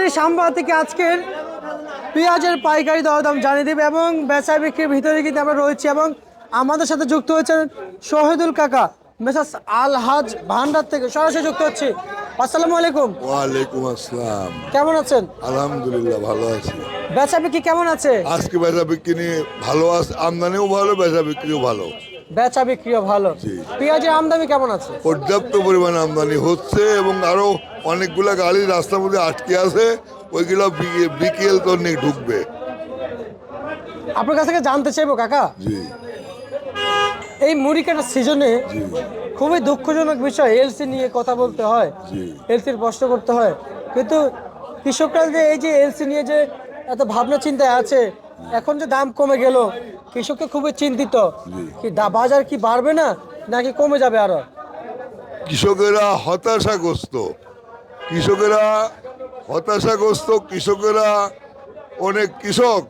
সরাসরি সাম্বা থেকে আজকের পেঁয়াজের পাইকারি দরদাম জানিয়ে দেবে এবং বেচা বিক্রির ভিতরে কিন্তু আমরা রয়েছি এবং আমাদের সাথে যুক্ত হয়েছেন শহীদুল কাকা মেসাস আলহাজ ভান্ডার থেকে সরাসরি যুক্ত হচ্ছে। আসসালামু আলাইকুম। ওয়ালাইকুম আসসালাম। কেমন আছেন? আলহামদুলিল্লাহ ভালো আছি। বেচা বিক্রি কেমন আছে? আজকে বেচা বিক্রি ভালো আছে, আমদানিও ভালো, বেচা বিক্রিও ভালো। বেচা বিক্রিও ভালো। জি। পেঁয়াজের আমদানি কেমন আছে? পর্যাপ্ত পরিমাণ আমদানি হচ্ছে এবং আরো অনেকগুলা গাড়ি রাস্তার মধ্যে আটকে আছে, ওইগুলো বিকেল তো ঢুকবে। আপনার কাছ থেকে জানতে চাইবো কাকা, জি এই মুড়ি কাটার সিজনে জি খুবই দুঃখজনক বিষয়, এলসি নিয়ে কথা বলতে হয়, জি এলসির প্রশ্ন করতে হয়, কিন্তু কৃষকরা যে এই যে এলসি নিয়ে যে এত ভাবনা চিন্তায় আছে, এখন যে দাম কমে গেল কৃষক তো খুবই চিন্তিত। কি বাজার কি বাড়বে না নাকি কমে যাবে আরো? কৃষকেরা হতাশাগ্রস্ত, কৃষকেরা হতাশাগ্রস্ত, কৃষকেরা অনেক কৃষক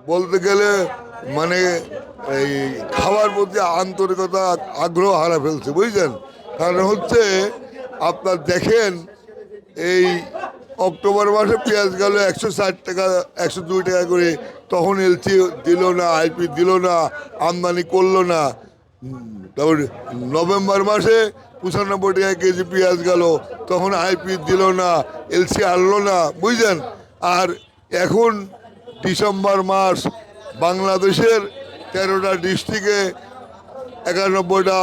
বলতে গেলে মানে এই খাওয়ার প্রতি আন্তরিকতা আগ্রহ হারা ফেলছে, বুঝছেন। কারণ হচ্ছে আপনার দেখেন এই অক্টোবর মাসে পেঁয়াজ গেল 160 টাকা 102 টাকা করে, তখন এলসি দিল না, আইপি দিল না, আমদানি করলো না। তারপর নভেম্বর মাসে 95 টাকা কেজি পেঁয়াজ গেল, তখন আইপি দিল না, এলসি আনলো না, বুঝলেন। আর এখন ডিসেম্বর মাস বাংলাদেশের 13টা ডিস্ট্রিক্টে 91টা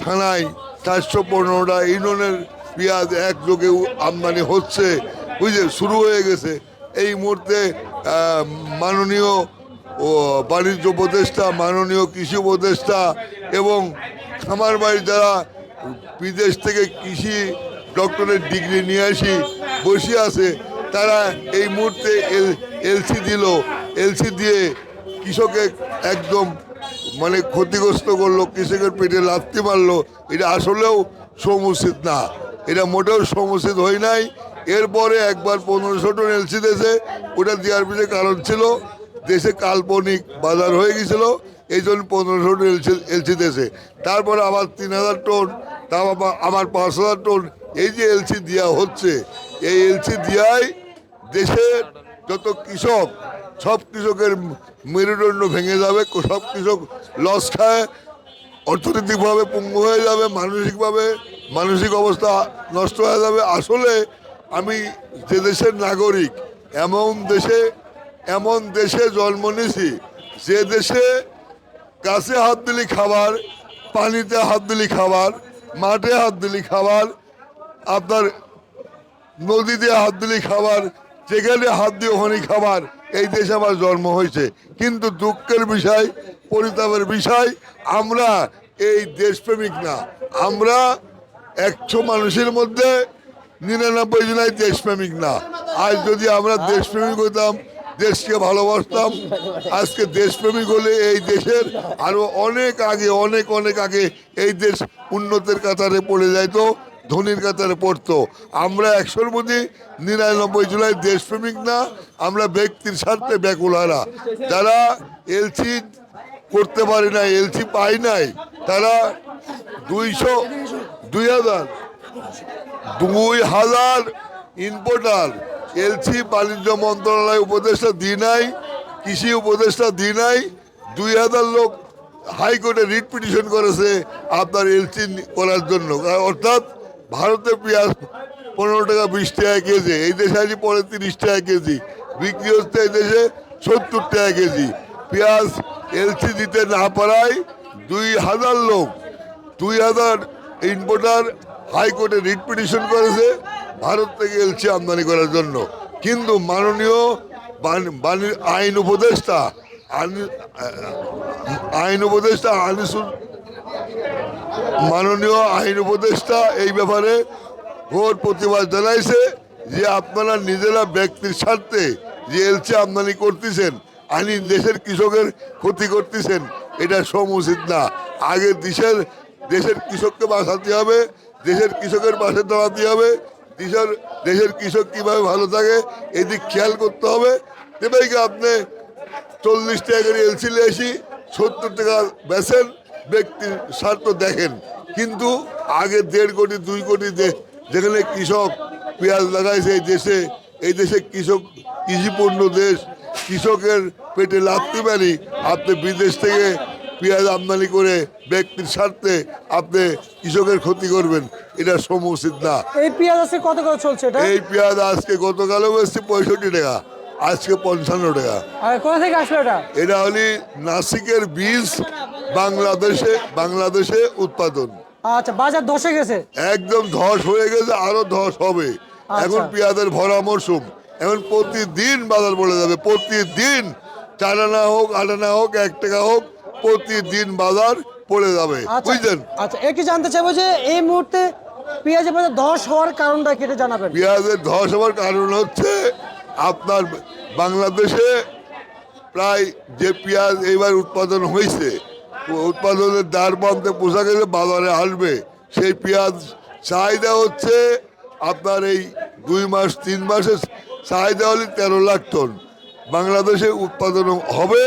থানায় 415টা ইউনিয়নের পেঁয়াজ একযোগে আমদানি হচ্ছে, বুঝলে, শুরু হয়ে গেছে। এই মুহূর্তে মাননীয় বাণিজ্য উপদেষ্টা, মাননীয় কৃষি উপদেষ্টা এবং খামার বাড়ি যারা বিদেশ থেকে কৃষি ডক্টরের ডিগ্রি নিয়ে আসি বসে আছে, তারা এই মুহূর্তে এলসি দিল, এলসি দিয়ে কৃষকের একদম মানে ক্ষতিগ্রস্ত করলো, কৃষকের পেটে লাথি মারলো। এটা আসলেও সমুচিত না, এটা মোটেও সমুচিত হয় নাই। এরপরে একবার 1500 টন এলসি দেশে, ওটা দেওয়ার পিছনে কারণ ছিল দেশে কাল্পনিক বাজার হয়ে গেছিল, এই জন্য 1500 টন এলসি দেশে। তারপরে আবার 3000 টন, তাও আবার 5000 টন এই যে এলসি দেওয়া হচ্ছে, এই এলসি দেওয়ায় দেশের যত কৃষক, সব কৃষকের মেরুদণ্ড ভেঙে যাবে, সব কৃষক লস খায়, অর্থনৈতিকভাবে পঙ্গু হয়ে যাবে, মানসিকভাবে মানসিক অবস্থা নষ্ট হয়ে যাবে। আসলে আমি যে দেশের নাগরিক, এমন দেশে জন্ম নিয়েছি যে দেশে গাছে হাত দিলি খাবার, পানিতে হাত দিলি খাবার, মাঠে হাত দিলি খাবার, আপনার নদীতে হাত দিলি খাবার, যেখানে হাত দিয়ে ওখানে খাবার। এই দেশে আমার জন্ম হয়েছে, কিন্তু দুঃখের বিষয়, পরিতাপের বিষয়, আমরা এই দেশপ্রেমিক না। আমরা 100 মানুষের মধ্যে 99 জনাই দেশপ্রেমিক না। আজ যদি আমরা দেশপ্রেমিক হইতাম, দেশকে ভালোবাসতাম, আজকে দেশপ্রেমিক হলে এই দেশের আরো অনেক আগে, অনেক অনেক আগে এই দেশ উন্নতির কাতারে পড়ে যাইতো, ধনির কাতারে পড়তো। আমরা 100-র মধ্যে 99 জনাই দেশপ্রেমিক না, আমরা ব্যক্তির স্বার্থে ব্যাকুলারা। যারা এলসি করতে পারে নাই, এলসি পায় নাই, তারা 2000 ইম্পোর্টার এলসি বাণিজ্য মন্ত্রণালয় উপদেষ্টা দিই নাই, কৃষি উপদেষ্টা দিই নাই, 2000 লোক হাইকোর্টে রিট পিটিশন করেছে আপনার এলসি করার জন্য। অর্থাৎ ভারতে পেঁয়াজ 15 টাকা 20 টাকা কেজি, এই দেশে আজ পরে 30 টাকা কেজি বিক্রি হচ্ছে, এই দেশে 70 টাকা কেজি। পেঁয়াজ এলসি দিতে না পারায় 2000 লোক, 2000 ইম্পোর্টার হাইকোর্টে রিট পিটিশন করেছে ভারত থেকে এলসি আমদানি করার জন্য। কিন্তু মাননীয় আইন উপদেষ্টা মাননীয় আইন উপদেষ্টা এই ব্যাপারে ঘোর প্রতিবাদ জানাইছে যে আপনারা নিজেরা ব্যক্তির স্বার্থে যে এলসি আমদানি করতেছেন, আইনি দেশের কৃষকের ক্ষতি করতেছেন, এটা সমুচিত না। আগে দেশের কৃষককে বাঁচাতে হবে, দেশের কৃষকের পাশে দাঁড়াতে হবে, দেশের কৃষক কিভাবে ভালো থাকে এদিক খেয়াল করতে হবে। দেবাইকে আপনি 40 টাকা করে এলসি এসি 70 টাকা বেচেন, ব্যক্তির স্বার্থ দেখেন। কিন্তু আগে 1.5 কোটি 2 কোটি যেখানে কৃষক পেঁয়াজ লাগাইছে, এই দেশে এই দেশে কৃষিপূর্ণ দেশ, কৃষকের পেটে লাগতে পারি, আপনি বিদেশ থেকে পেঁয়াজ আমদানি করে ব্যক্তির স্বার্থে আপনি কৃষকের ক্ষতি করবেন, এটা সমুচিত না। এই পেঁয়াজ আজকে কত করে চলছে এটা? এই পেঁয়াজ আজকে গতকালও বেশি 65 টাকা, আজকে 55 টাকা। আর কোথা থেকে আসলো এটা? এটা হলি নাসিকের বীজ, বাংলাদেশে উৎপাদন। আচ্ছা, বাজার ধসে গেছে। একদম ধস হয়ে গেছে, আরো ধস হবে। আচ্ছা। এখন পেঁয়াজের ভরা মরশুম, এখন প্রতিদিন বাজার পড়ে যাবে, প্রতিদিন 4 আনা হোক, 8 আনা হোক, 1 টাকা হোক, প্রতিদিন বাজার পড়ে যাবে, আচ্ছা বুঝলেন? আচ্ছা, একই জানতে চাইবো যে এই মুহূর্তে পেঁয়াজের বাজার ধস হওয়ার কারণটা কি এটা জানাবেন? পেঁয়াজের ধস হওয়ার কারণ হচ্ছে আপনার বাংলাদেশে প্রায় যে পেঁয়াজ এইবার উৎপাদন হয়েছে, উৎপাদনের দ্বার প্রান্তে পোষা গেছে বাজারে আসবে, সেই পেঁয়াজ চাহিদা হচ্ছে আপনার এই 2 মাস 3 মাসের চাহিদা হলে 13 লাখ টন বাংলাদেশে উৎপাদন হবে।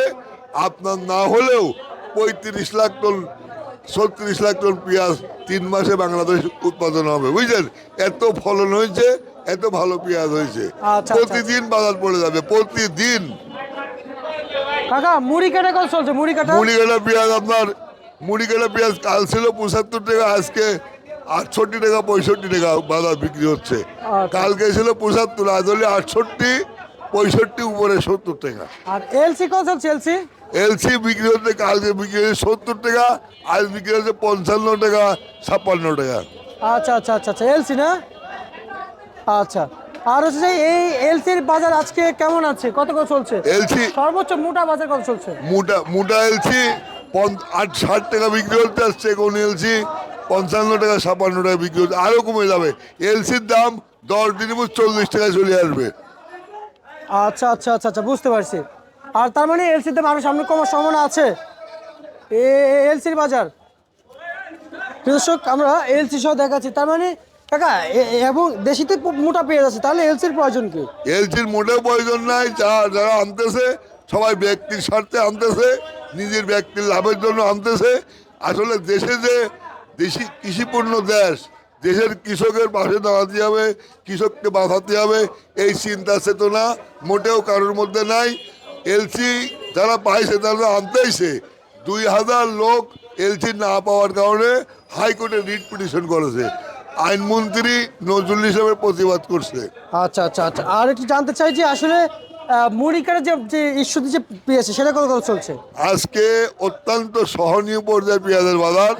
আপনার না হলেও 35 লাখ টন 36 লাখ টন পেঁয়াজ 3 মাসে বাংলাদেশ উৎপাদন হবে, বুঝলেন? এত ফলন হয়েছে, এত ভালো পেঁয়াজ হয়েছে। আচ্ছা। প্রতিদিন বাজার পড়ে যাবে, প্রতিদিন। কাকা, মুড়ি কাটা কত চলছে? মুড়ি কাটা মুড়িকাটা পেঁয়াজ আপনার, মুড়িকাটা পেঁয়াজ কাল ছিল 75 টাকা, আজকে 68 টাকা 65 টাকা বাজার বিক্রি হচ্ছে। আচ্ছা। কালকে ছিল 75, আজ হলে 68, 65 উপরে 70 টাকা। আর এলসি কত চলছে? এলসি এলসি বিক্রি হচ্ছে, কালকে বিক্রি হচ্ছে 70 টাকা, আজ বিক্রি হচ্ছে 55 টাকা 56 টাকা। আচ্ছা আচ্ছা আচ্ছা আচ্ছা, এলসি না? আচ্ছা, আর হচ্ছে যে এই এলসির বাজার আজকে কেমন আছে? কত করে চলছে? এলসি সর্বোচ্চ মোটা বাজার কত চলছে? মোটা এলসি 60 টাকা বিক্রি হচ্ছে, আর চেকন এলসি 55 টাকা 56 টাকা বিক্রি হচ্ছে, আরো কমে যাবে। এলসির দাম 10 দিনের মধ্যে 40 টাকায় চলে আসবে। আচ্ছা আচ্ছা আচ্ছা আচ্ছা, বুঝতে পারছি। আর তার মানে এলসিতে মানুষ সামনে কমার সম্ভাবনা আছে এলসির বাজার। দর্শক, আমরা এলসি সহ দেখাচ্ছি। তার মানে কাকা, এবং দেশিতে মোটা পেয়ে যাচ্ছে, তাহলে এলসির প্রয়োজন কি? এলসির মোটেও প্রয়োজন নাই, যারা আনতেছে সবাই ব্যক্তির স্বার্থে আনতেছে, নিজের ব্যক্তির লাভের জন্য আনতেছে। আসলে দেশে যে কৃষিপূর্ণ দেশ, দেশের কৃষকের পাশে দাঁড়াতে হবে, কৃষককে বাঁচাতে হবে, এই চিন্তা চেতনা মোটেও কারোর মধ্যে নাই। এলসি যারা পাইছে তারা আনতেইছে। 2000 লোক এলসি না পাওয়ার কারণে হাইকোর্টে রিট পিটিশন করেছে, আইনমন্ত্রী নজরুল ইসলামের প্রতিবাদ করছে। আচ্ছা আচ্ছা আচ্ছা, আর একটু জানতে চাই যে আসলে মুড়ি কাটার যে ইস্যুতে যে পেয়েছে সেটা কত কত চলছে? আজকে অত্যন্ত সহনীয় পর্যায়ে পেঁয়াজের বাজার,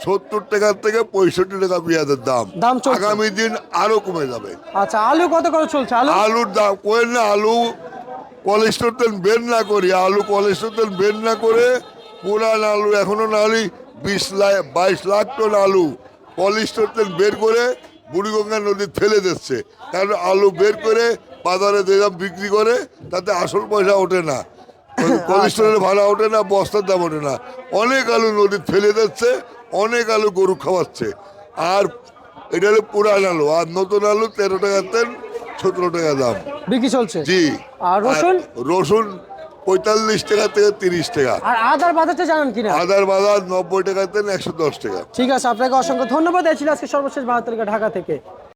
70 টাকার থেকে 65 টাকা পেঁয়াজের দাম চলছে। আগামী দিন আরো কমে যাবে। আচ্ছা, আলু কত করে চলছে? আলুর দাম কোয়েন না, আলু কোলেস্টোর তেল বের না করি, আলু কোলেস্টোর তেল বের না করে পুরান আলু এখনো না হলে 22 লাখ টন আলু কোলেস্টোর তেল বের করে বুড়িগঙ্গা নদী ফেলে দিচ্ছে। কারণ আলু বের করে বাজারে যে দাম বিক্রি করে তাতে আসল পয়সা ওঠে না, কোলেস্টোরের ভাড়া ওঠে না, বস্তার দাম ওঠে না। অনেক আলু নদী ফেলে দিচ্ছে, অনেক আলু গরু খাওয়াচ্ছে। আর এটা হলো পুরান আলু, আর নতুন আলু 13 টাকার তেল 17 টাকা দাম বিক্রি চলছে। জি। আর রসুন? রসুন 45 টাকা থেকে 30 টাকা। আর আদার বাজারটা জানেন কিনা? আদার বাজার 90 টাকা থেকে 110 টাকা। ঠিক আছে, আপনাকে অসংখ্য ধন্যবাদ। এই ছিল আজকে সর্বশেষ 72 ঢাকা থেকে।